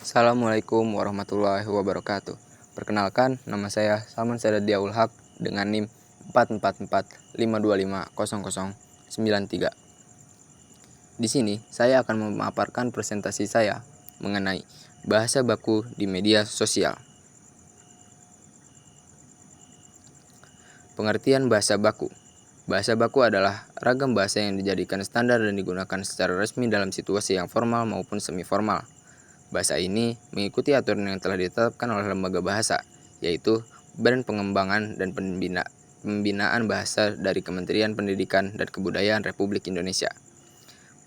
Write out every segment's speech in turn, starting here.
Assalamualaikum warahmatullahi wabarakatuh. Perkenalkan, nama saya Salman Sadadiaul Haq dengan NIM 44452500093. Di sini, saya akan memaparkan presentasi saya mengenai bahasa baku di media sosial. Pengertian bahasa baku. Bahasa baku adalah ragam bahasa yang dijadikan standar dan digunakan secara resmi dalam situasi yang formal maupun semi-formal. Bahasa ini mengikuti aturan yang telah ditetapkan oleh lembaga bahasa, yaitu Badan Pengembangan dan Pembinaan Bahasa dari Kementerian Pendidikan dan Kebudayaan Republik Indonesia.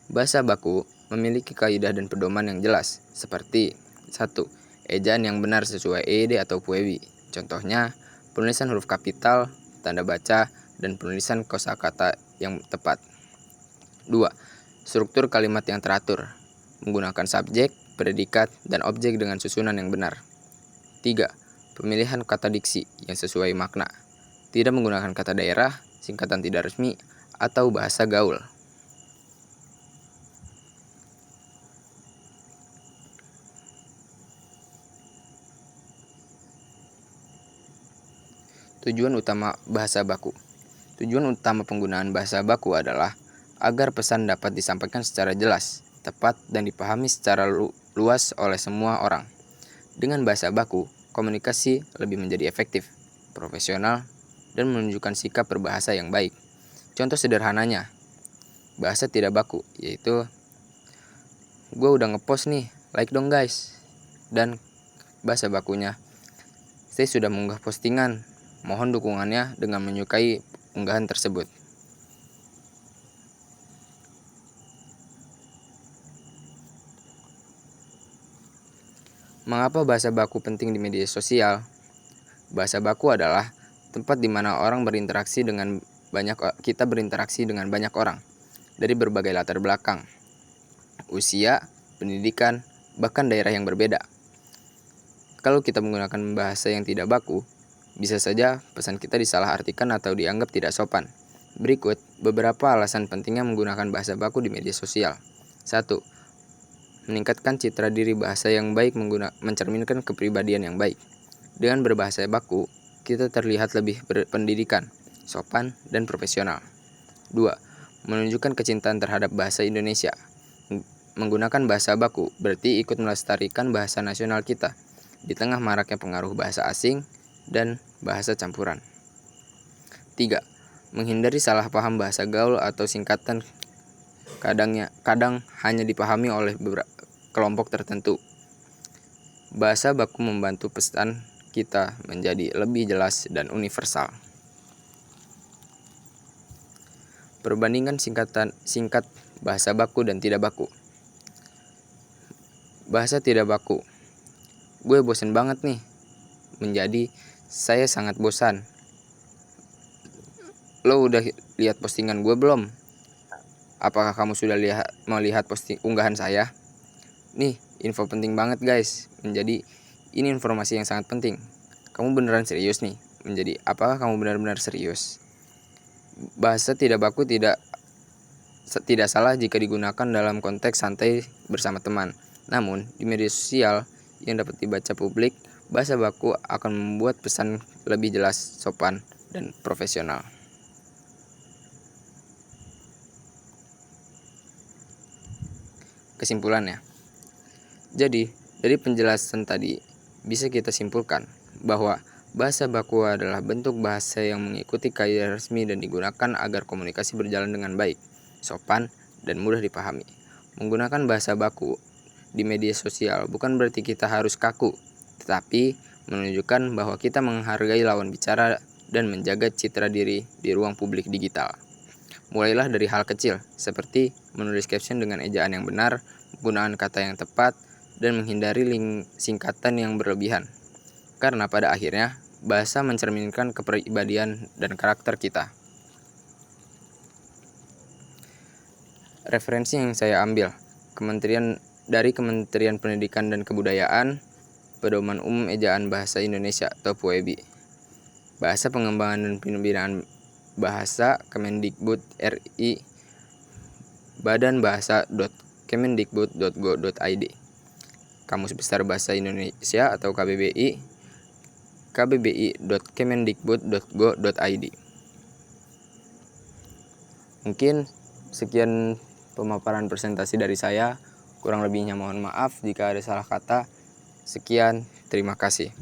Bahasa baku memiliki kaidah dan pedoman yang jelas, seperti 1. Ejaan yang benar sesuai EYD atau PUEBI. Contohnya, penulisan huruf kapital, tanda baca, dan penulisan kosakata yang tepat. 2. Struktur kalimat yang teratur, menggunakan subjek, predikat, dan objek dengan susunan yang benar. 3. Pemilihan kata diksi yang sesuai makna, tidak menggunakan kata daerah, singkatan tidak resmi, atau bahasa gaul. Tujuan utama bahasa baku. Tujuan utama penggunaan bahasa baku adalah agar pesan dapat disampaikan secara jelas, tepat, dan dipahami secara luas oleh semua orang. Dengan bahasa baku, komunikasi lebih menjadi efektif, profesional, dan menunjukkan sikap berbahasa yang baik. Contoh sederhananya, bahasa tidak baku, yaitu gue udah ngepost nih, like dong guys. Dan bahasa bakunya, saya sudah mengunggah postingan, mohon dukungannya dengan menyukai unggahan tersebut. Mengapa bahasa baku penting di media sosial? Bahasa baku adalah tempat di mana orang berinteraksi dengan banyak orang dari berbagai latar belakang, usia, pendidikan, bahkan daerah yang berbeda. Kalau kita menggunakan bahasa yang tidak baku, bisa saja pesan kita disalahartikan atau dianggap tidak sopan. Berikut beberapa alasan pentingnya menggunakan bahasa baku di media sosial. 1. Meningkatkan citra diri. Bahasa yang baik mencerminkan kepribadian yang baik. Dengan berbahasa baku, kita terlihat lebih berpendidikan, sopan, dan profesional. 2. Menunjukkan kecintaan terhadap bahasa Indonesia. Menggunakan bahasa baku berarti ikut melestarikan bahasa nasional kita di tengah maraknya pengaruh bahasa asing dan bahasa campuran. 3. Menghindari salah paham. Bahasa gaul atau singkatan kadang hanya dipahami oleh kelompok tertentu. Bahasa baku membantu pesan kita menjadi lebih jelas dan universal. Perbandingan singkat bahasa baku dan tidak baku. Bahasa tidak baku. Gue bosan banget nih. Menjadi saya sangat bosan. Lo udah lihat postingan gue belum? Apakah kamu sudah melihat unggahan saya? Nih, info penting banget guys. Menjadi ini informasi yang sangat penting. Kamu beneran serius nih? Menjadi apakah kamu benar-benar serius? Bahasa tidak baku tidak salah jika digunakan dalam konteks santai bersama teman. Namun, di media sosial yang dapat dibaca publik, bahasa baku akan membuat pesan lebih jelas, sopan, dan profesional. Kesimpulannya. Jadi, dari penjelasan tadi, bisa kita simpulkan bahwa bahasa baku adalah bentuk bahasa yang mengikuti kaidah resmi dan digunakan agar komunikasi berjalan dengan baik, sopan, dan mudah dipahami. Menggunakan bahasa baku di media sosial bukan berarti kita harus kaku, tetapi menunjukkan bahwa kita menghargai lawan bicara dan menjaga citra diri di ruang publik digital. Mulailah dari hal kecil, seperti menulis caption dengan ejaan yang benar, penggunaan kata yang tepat, dan menghindari singkatan yang berlebihan. Karena pada akhirnya, bahasa mencerminkan kepribadian dan karakter kita. Referensi yang saya ambil, dari Kementerian Pendidikan dan Kebudayaan, Pedoman Umum Ejaan Bahasa Indonesia atau PUEBI. Bahasa Pengembangan dan Pembinaan Bahasa Kemendikbud RI, badanbahasa.kemendikbud.go.id. Kamus Besar Bahasa Indonesia atau KBBI, kbbi.kemendikbud.go.id. Mungkin sekian pemaparan presentasi dari saya. Kurang lebihnya mohon maaf jika ada salah kata. Sekian, terima kasih.